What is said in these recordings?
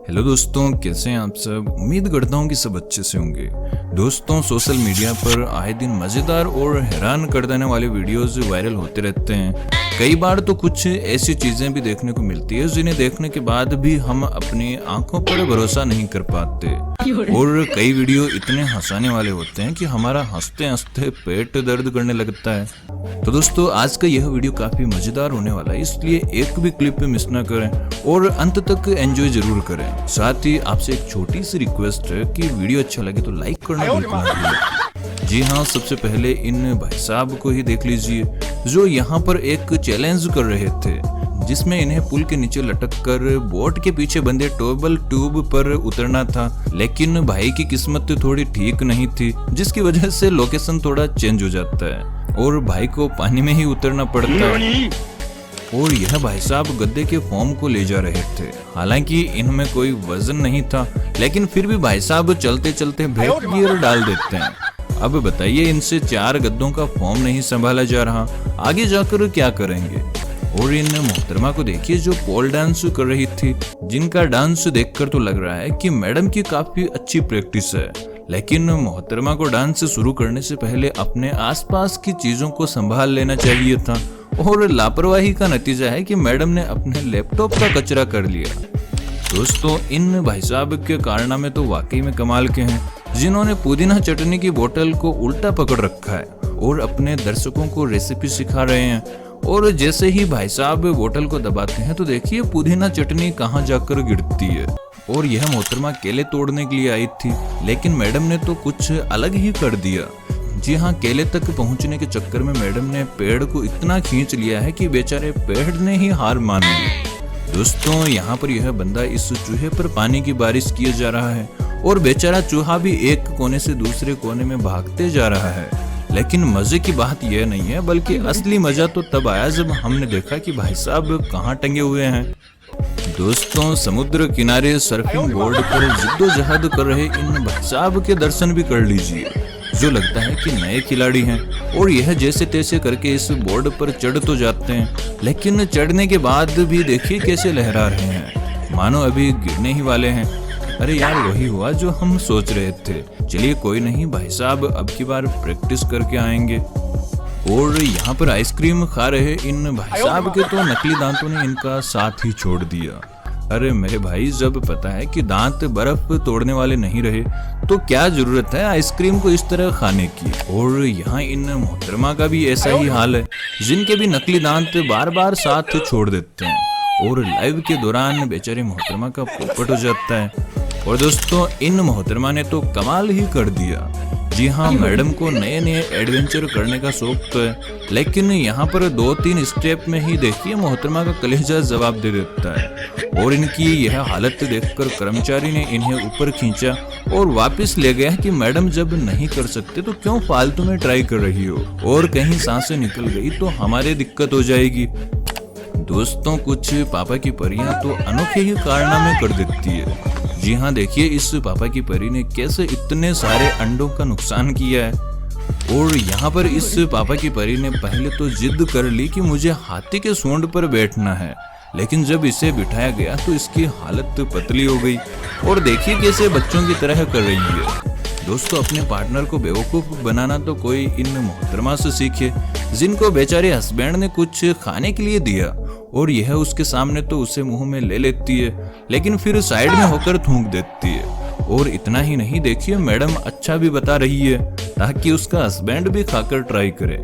Hello दोस्तों, कैसे हैं आप सब। उम्मीद करता हूँ कि सब अच्छे से होंगे। दोस्तों, सोशल मीडिया पर आए दिन मज़ेदार और हैरान कर देने वाले वीडियोस वायरल होते रहते हैं। कई बार तो कुछ ऐसी चीज़ें भी देखने को मिलती है जिन्हें देखने के बाद भी हम अपनी आंखों पर भरोसा नहीं कर पाते। और कई वीडियो इतने हंसाने वाले होते हैं कि हमारा हंसते हंसते पेट दर्द करने लगता है। तो दोस्तों, आज का यह वीडियो काफ़ी मज़ेदार होने वाला है, इसलिए एक भी क्लिप मिस ना करें और अंत तक एंजॉय जरूर करें। साथ ही आपसे एक छोटी सी रिक्वेस्ट है कि वीडियो अच्छा लगे तो लाइक करना बिल्कुल ना भूलें। जी हाँ, सबसे पहले इन भाई साहब को ही देख लीजिए जो यहाँ पर एक चैलेंज कर रहे थे जिसमें इन्हें पुल के नीचे लटक कर बोट के पीछे बंधे टेबल ट्यूब पर उतरना था। लेकिन भाई की किस्मत थोड़ी ठीक नहीं थी, जिसकी वजह से लोकेशन थोड़ा चेंज हो जाता है और भाई को पानी में ही उतरना पड़ता है। और यह भाई साहब गद्दे के फॉर्म को ले जा रहे थे। हालांकि इनमें कोई वजन नहीं था, लेकिन फिर भी भाई साहब चलते चलते ब्रेक गियर डाल देते हैं। अब बताइए, इनसे 4 गद्दों का फॉर्म नहीं संभाला जा रहा, आगे जाकर क्या करेंगे। और इन मोहतरमा को देखिए जो पोल डांस कर रही थी, जिनका डांस देखकर तो लग रहा है कि मैडम की काफी अच्छी प्रैक्टिस है। लेकिन मोहतरमा को डांस शुरू करने से पहले अपने आसपास की चीजों को संभाल लेना चाहिए था और लापरवाही का नतीजा है कि मैडम ने अपने लैपटॉप का कचरा कर लिया। दोस्तों, इन भाई साहब के कारनामे तो वाकई में कमाल के हैं, जिन्होंने पुदीना चटनी की बोतल को उल्टा पकड़ रखा है और अपने दर्शकों को रेसिपी सिखा रहे हैं। और जैसे ही भाई साहब बोतल को दबाते हैं तो देखिए पुदीना चटनी कहाँ जाकर गिरती है। और यह मोहतरमा केले तोड़ने के लिए आई थी, लेकिन मैडम ने तो कुछ अलग ही कर दिया। जी हाँ, केले तक पहुंचने के चक्कर में मैडम ने पेड़ को इतना खींच लिया है कि बेचारे पेड़ ने ही हार मान ली। दोस्तों, यहाँ पर यह बंदा इस चूहे पर पानी की बारिश किया जा रहा है और बेचारा चूहा भी एक कोने से दूसरे कोने में भागते जा रहा है। लेकिन मजे की बात यह नहीं है, बल्कि असली मजा तो तब आया जब हमने देखा कि भाई साहब कहाँ टंगे हुए हैं। दोस्तों, समुद्र किनारे सर्फिंग बोर्ड पर जिद्दोजहद कर रहे इन भाई साहब के दर्शन भी कर लीजिए, जो लगता है कि नए खिलाड़ी हैं। और यह जैसे तैसे करके इस बोर्ड पर चढ़ तो जाते हैं, लेकिन चढ़ने के बाद भी देखिए कैसे लहरा रहे हैं, मानो अभी गिरने ही वाले हैं। अरे यार, वही हुआ जो हम सोच रहे थे। चलिए कोई नहीं, भाई साहब अब की बार प्रैक्टिस करके आएंगे। और यहाँ पर आइसक्रीम खा रहे इन भाई साहब के तो नकली दांतों ने इनका साथ ही छोड़ दिया। अरे मेरे भाई, जब पता है कि दांत बर्फ तोड़ने वाले नहीं रहे तो क्या जरूरत है आइसक्रीम को इस तरह खाने की। और यहाँ इन मोहतरमा का भी ऐसा ही हाल है, जिनके भी नकली दांत बार बार साथ छोड़ देते हैं और लाइव के दौरान बेचारे मोहतरमा का पोपट हो जाता है। और दोस्तों, इन मोहतरमा ने तो कमाल ही कर दिया। जी हाँ, मैडम को नए नए एडवेंचर करने का शौक तो है, लेकिन यहाँ पर 2-3 स्टेप में ही देखिए मोहतरमा का कलेजा जवाब दे देता है। और इनकी यह हालत देखकर कर्मचारी ने इन्हें ऊपर खींचा और वापस ले गया कि मैडम जब नहीं कर सकते तो क्यों फालतू में ट्राई कर रही हो, और कहीं सांसें निकल गई तो हमारे दिक्कत हो जाएगी। दोस्तों, कुछ पापा की परियां तो अनोखे ही कारनामे कर देती है। जी हाँ, देखिए इस पापा की परी ने कैसे इतने सारे अंडों का नुकसान किया है। और यहाँ पर इस पापा की परी ने पहले तो जिद कर ली कि मुझे हाथी के सूंड पर बैठना है, लेकिन जब इसे बिठाया गया तो इसकी हालत पतली हो गई और देखिए कैसे बच्चों की तरह कर रही है। दोस्तों, अपने पार्टनर को बेवकूफ बनाना तो कोई इन मोहतरमा से सीखे, जिनको बेचारे हस्बैंड ने कुछ खाने के लिए दिया और यह उसके सामने तो उसे मुंह में ले लेती है, लेकिन फिर साइड में होकर थूक देती है। और इतना ही नहीं, देखिए मैडम अच्छा भी बता रही है ताकि उसका हस्बैंड भी खाकर ट्राई करे।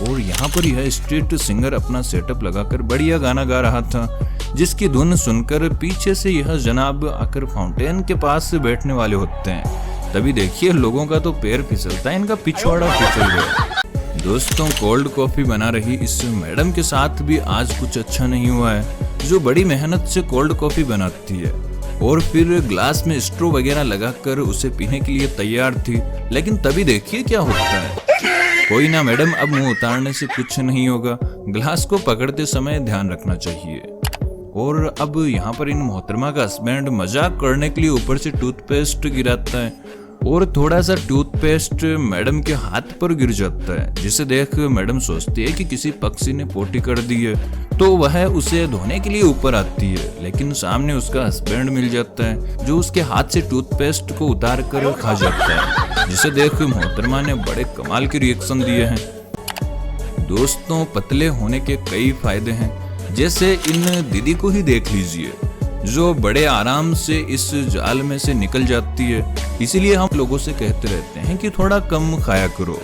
और यहाँ पर यह स्ट्रीट सिंगर अपना सेटअप लगाकर बढ़िया गाना गा रहा था, जिसकी धुन सुनकर पीछे से यह जनाब आकर फाउंटेन के पास से बैठने वाले होते हैं। तभी देखिए लोगों का तो पैर फिसलता है, इनका पिछवाड़ा फिसल गया। दोस्तों, कोल्ड कॉफी बना रही इस मैडम के साथ भी आज कुछ अच्छा नहीं हुआ है, जो बड़ी मेहनत से कोल्ड कॉफी बनाती है और फिर ग्लास में स्ट्रॉ वगैरह लगाकर उसे पीने के लिए तैयार थी। लेकिन तभी देखिए क्या होता है। कोई ना मैडम, अब मुंह उतारने से कुछ नहीं होगा, ग्लास को पकड़ते समय ध्यान रखना चाहिए। और अब यहाँ पर इन मोहतरमा का हस्बैंड मजाक करने के लिए ऊपर से टूथपेस्ट गिराता है और थोड़ा सा टूथपेस्ट मैडम के हाथ पर गिर जाता है, जिसे देख मैडम सोचती है कि किसी पक्षी ने पोटी कर दी है, तो वह उसे धोने के लिए ऊपर आती है। लेकिन सामने उसका हस्बैंड मिल जाता है जो उसके हाथ से टूथपेस्ट को उतार कर खा जाता है, जिसे देख मोहतरमा ने बड़े कमाल के रिएक्शन दिए हैं। दोस्तों, पतले होने के कई फायदे हैं, जैसे इन दीदी को ही देख लीजिए जो बड़े आराम से इस जाल में से निकल जाती है। इसीलिए हम लोगों से कहते रहते हैं कि थोड़ा कम खाया करो।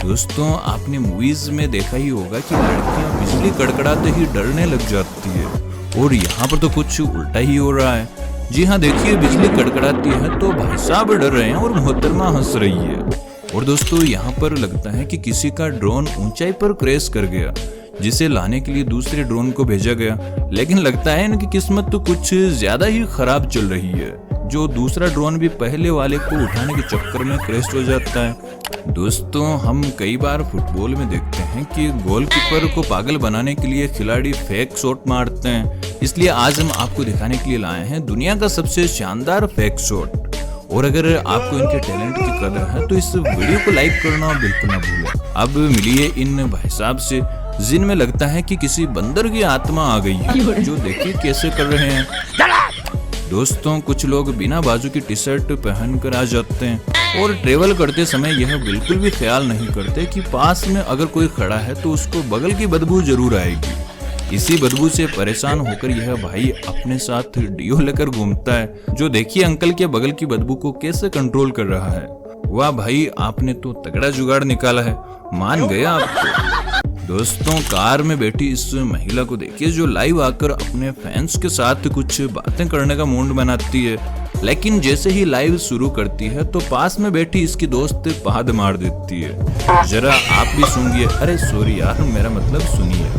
दोस्तों, आपने मूवीज में देखा ही होगा कि लड़कियां बिजली कड़कड़ाते ही डरने लग जाती है, और यहाँ पर तो कुछ उल्टा ही हो रहा है। जी हाँ, देखिए बिजली कड़कड़ाती है तो भाई साहब डर रहे हैं और मोहतरमा हंस रही है। और दोस्तों, यहाँ पर लगता है कि किसी का ड्रोन ऊंचाई पर क्रैश कर गया, जिसे लाने के लिए दूसरे ड्रोन को भेजा गया। लेकिन लगता है इनकी किस्मत तो कुछ ज्यादा ही खराब चल रही है, जो दूसरा ड्रोन भी पहले वाले को उठाने के चक्कर में क्रैश हो जाता है। दोस्तों, हम कई बार फुटबॉल में देखते हैं कि गोलकीपर को पागल बनाने के लिए खिलाड़ी फेक शॉट मारते हैं। इसलिए आज हम आपको दिखाने के लिए लाए हैं दुनिया का सबसे शानदार फेक शॉट। और अगर आपको इनके टैलेंट की कदर है तो इस वीडियो को लाइक करना बिल्कुल ना भूलें। अब मिलिए इन भाई साहब से जिनमें लगता है कि किसी बंदर की आत्मा आ गई है, जो देखिए कैसे कर रहे हैं। दोस्तों, कुछ लोग बिना बाजू की टी शर्ट पहनकर आ जाते हैं और ट्रेवल करते समय यह बिल्कुल भी ख्याल नहीं करते कि पास में अगर कोई खड़ा है तो उसको बगल की बदबू जरूर आएगी। इसी बदबू से परेशान होकर यह भाई अपने साथ डियो लेकर घूमता है, जो देखिए अंकल के बगल की बदबू को कैसे कंट्रोल कर रहा है। वाह भाई, आपने तो तगड़ा जुगाड़ निकाला है, मान गया आपको। दोस्तों, कार में बैठी इस महिला को देखिए जो लाइव आकर अपने फैंस के साथ कुछ बातें करने का मूड बनाती है। लेकिन जैसे ही लाइव शुरू करती है तो पास में बैठी इसकी दोस्त पाद मार देती है। जरा आप भी सुनिए। अरे सॉरी यार, मेरा मतलब सुनिए।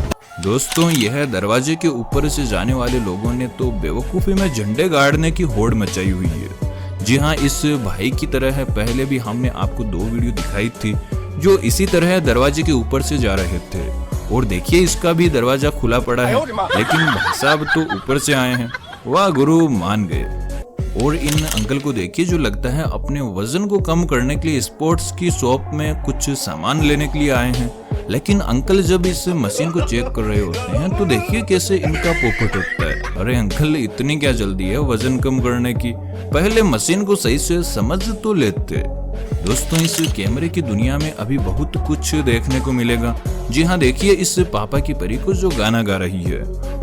दोस्तों, यह दरवाजे के ऊपर से जाने वाले लोगों ने तो बेवकूफी में झंडे गाड़ने की होड़ मचाई हुई है। जी हाँ, इस भाई की तरह है, पहले भी हमने आपको 2 वीडियो दिखाई थी जो इसी तरह दरवाजे के ऊपर से जा रहे थे। और देखिए इसका भी दरवाजा खुला पड़ा है, लेकिन भाई साहब तो ऊपर से आए हैं। वाह गुरु, मान गए। और इन अंकल को देखिए जो लगता है अपने वजन को कम करने के लिए स्पोर्ट्स की शॉप में कुछ सामान लेने के लिए आए हैं। लेकिन अंकल जब इस मशीन को चेक कर रहे होते हैं तो देखिए कैसे इनका पोपट उठता है। अरे अंकल, इतनी क्या जल्दी है वजन कम करने की, पहले मशीन को सही से समझ तो लेते। दोस्तों, इस कैमरे की दुनिया में अभी बहुत कुछ देखने को मिलेगा। जी हाँ, देखिए इस पापा की परी को जो गाना गा रही है,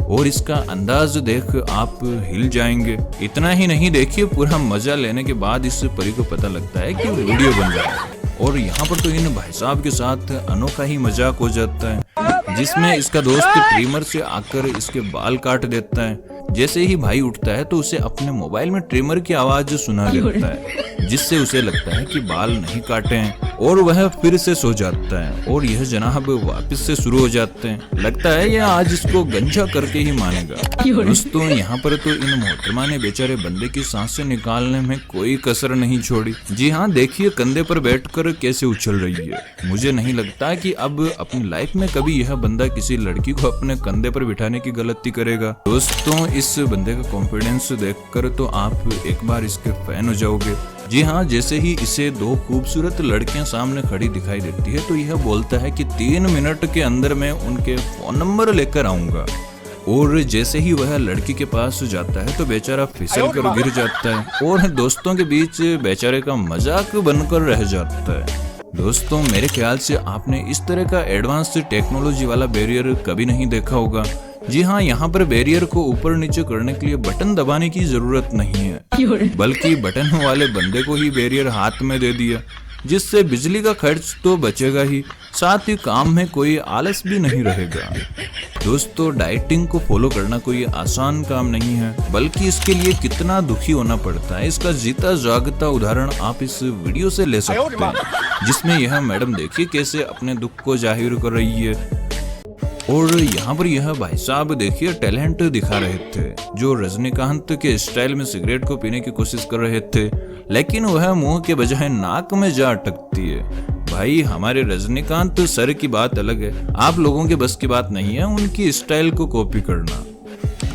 और इसका अंदाज देख आप हिल जाएंगे। इतना ही नहीं, देखिए पूरा मजा लेने के बाद इस परी को पता लगता है कि वीडियो बन रहा है। और यहाँ पर तो इन भाई साहब के साथ अनोखा ही मजाक हो जाता है, जिसमें इसका दोस्त ट्रिमर से आकर इसके बाल काट देता है। जैसे ही भाई उठता है तो उसे अपने मोबाइल में ट्रिमर की आवाज सुना देता है, जिससे उसे लगता है कि बाल नहीं काटे हैं, और वह फिर से सो जाता है। और यह जनाब वापस से शुरू हो जाते हैं। लगता है यह आज इसको गंजा करके ही मानेगा। दोस्तों, यहाँ पर तो इन मोहतरमा ने बेचारे बंदे की सांसें निकालने में कोई कसर नहीं छोड़ी। जी हाँ, देखिए कंधे पर बैठकर कैसे उछल रही है। मुझे नहीं लगता कि अब अपनी लाइफ में कभी यह बंदा किसी लड़की को अपने कंधे पर बिठाने की गलती करेगा। दोस्तों, इस बंदे का कॉन्फिडेंस देखकर तो आप एक बार इसके फैन हो जाओगे। जी हाँ, जैसे ही इसे 2 खूबसूरत लड़कियां सामने खड़ी दिखाई देती है तो यह बोलता है कि 3 मिनट के अंदर मैं उनके फोन नंबर लेकर आऊंगा। और जैसे ही वह लड़की के पास जाता है तो बेचारा फिसल कर गिर जाता है और दोस्तों के बीच बेचारे का मजाक बनकर रह जाता है। दोस्तों, मेरे ख्याल से आपने इस तरह का एडवांस टेक्नोलॉजी वाला बैरियर कभी नहीं देखा होगा। जी हाँ, यहाँ पर बैरियर को ऊपर नीचे करने के लिए बटन दबाने की जरूरत नहीं है, बल्कि बटन वाले बंदे को ही बैरियर हाथ में दे दिया, जिससे बिजली का खर्च तो बचेगा ही, साथ ही काम में कोई आलस भी नहीं रहेगा। दोस्तों, डाइटिंग को फॉलो करना कोई आसान काम नहीं है, बल्कि इसके लिए कितना दुखी होना पड़ता है इसका जीता जागता उदाहरण आप इस वीडियो से ले सकते हैं, जिसमें यह मैडम देखिए कैसे अपने दुख को जाहिर कर रही है। और यहाँ पर यह भाई साहब देखिए टैलेंट दिखा रहे थे, जो रजनीकांत के स्टाइल में सिगरेट को पीने की कोशिश कर रहे थे, लेकिन वह मुंह के बजाय नाक में जा अटकती है। भाई, हमारे रजनीकांत सर की बात अलग है, आप लोगों के बस की बात नहीं है उनकी स्टाइल को कॉपी करना।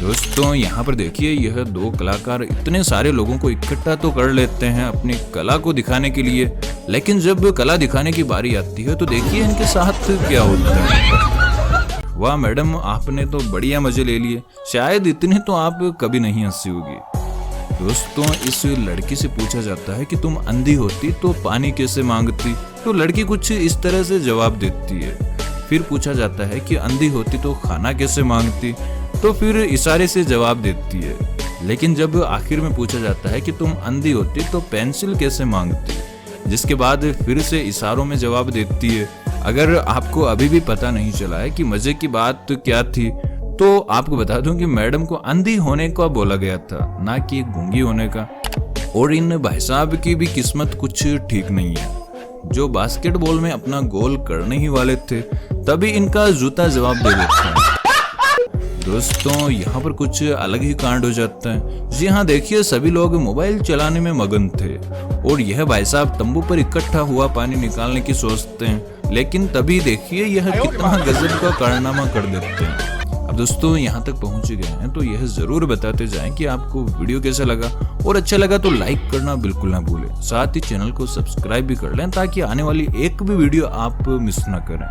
दोस्तों यहाँ पर देखिए, यह दो कलाकार इतने सारे लोगों को इकट्ठा तो कर लेते हैं अपनी कला को दिखाने के लिए, लेकिन जब कला दिखाने की बारी आती है तो देखिए इनके साथ क्या होता है। वाह मैडम, आपने तो बढ़िया मजे ले लिए, शायद इतने तो आप कभी नहीं हंसी होगी। दोस्तों इस लड़की से पूछा जाता है कि तुम अंधी होती तो पानी कैसे मांगती, तो लड़की कुछ इस तरह से जवाब देती है। फिर पूछा जाता है कि अंधी होती तो खाना कैसे मांगती, तो फिर इशारे से जवाब देती है। लेकिन जब आखिर में पूछा जाता है कि तुम अंधी होती तो पेंसिल कैसे मांगती, जिसके बाद फिर से इशारों में जवाब देती है। अगर आपको अभी भी पता नहीं चला है कि मजे की बात क्या थी, तो आपको बता दूं कि मैडम को अंधी होने का बोला गया था, ना कि गूंगी होने का। और इन भाई साहब की भी किस्मत कुछ ठीक नहीं है, जो बास्केटबॉल में अपना गोल करने ही वाले थे तभी इनका जूता जवाब दे देते हैं। दोस्तों यहाँ पर कुछ अलग ही कांड हो जाता है। जी हाँ, देखिए सभी लोग मोबाइल चलाने में मगन थे और यह भाई साहब तंबू पर इकट्ठा हुआ पानी निकालने की सोचते हैं, लेकिन तभी देखिए यह कितना गजब का कारनामा कर देते हैं। अब दोस्तों यहाँ तक पहुंच गए हैं तो यह जरूर बताते जाएं कि आपको वीडियो कैसा लगा, और अच्छा लगा तो लाइक करना बिल्कुल ना भूलें। साथ ही चैनल को सब्सक्राइब भी कर लें ताकि आने वाली एक भी वीडियो आप मिस ना करें।